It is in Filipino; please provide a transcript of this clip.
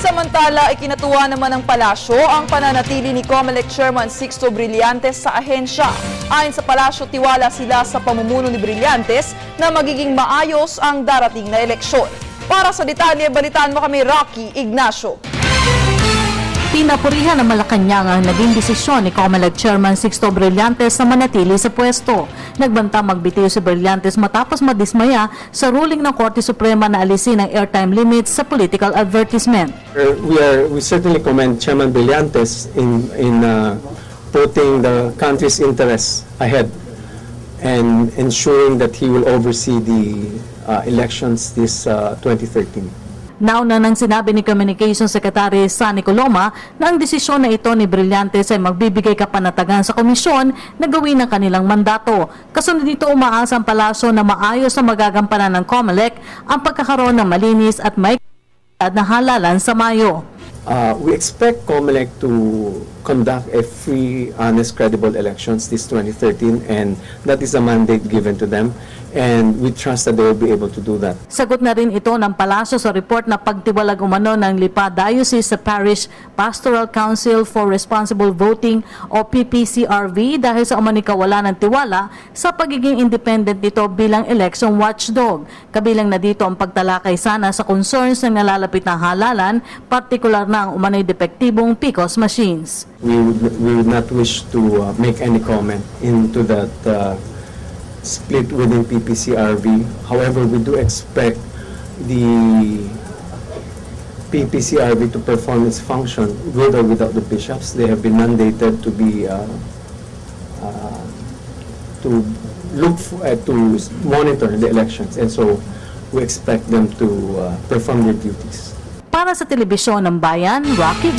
Samantala, ikinatuwa naman ng palasyo ang pananatili ni COMELEC Chairman Sixto Brillantes sa ahensya. Ayon sa palasyo, tiwala sila sa pamumuno ni Brillantes na magiging maayos ang darating na eleksyon. Para sa detalye, balitaan mo kami Rocky Ignacio. Pinapurihan ng Malacanang ang naging desisyon ni COMELEC Chairman Sixto Brillantes na manatili sa pwesto. Nagbanta magbitiw si Brillantes matapos madismaya sa ruling ng Korte Suprema na alisin ang airtime limits sa political advertisement. We certainly commend Chairman Brillantes in putting the country's interests ahead and ensuring that he will oversee the elections this 2013. Nauna nang sinabi ni Communications Secretary Sunny Coloma na ang desisyon na ito ni Brillantes ay magbibigay kapanatagan sa komisyon na gawin ang kanilang mandato. Kasunod dito, umaasa ang palasyo na maayos na magagampanan ng COMELEC ang pagkakaroon ng malinis at may na halalan sa Mayo. We expect COMELEC to conduct a free, honest, credible elections this 2013, and that is a mandate given to them, and we trust that they will be able to do that. Sagot na rin ito ng palasyo sa report na pagtiwalag umano ng Lipa Diocese sa Parish Pastoral Council for Responsible Voting o PPCRV dahil sa umano'y kawalan ng tiwala sa pagiging independent nito bilang election watchdog. Kabilang na dito ang pagtalakay sana sa concerns ng nalalapit na halalan, partikular na ang umano'y depektibong PCOS machines. We would not wish to make any comment into that split within PPCRV. However, we do expect the PPCRV to perform its function with or without the bishops. They have been mandated to be to look for, to monitor the elections, and so we expect them to perform their duties. Para sa Telebisyon ng Bayan, Rocky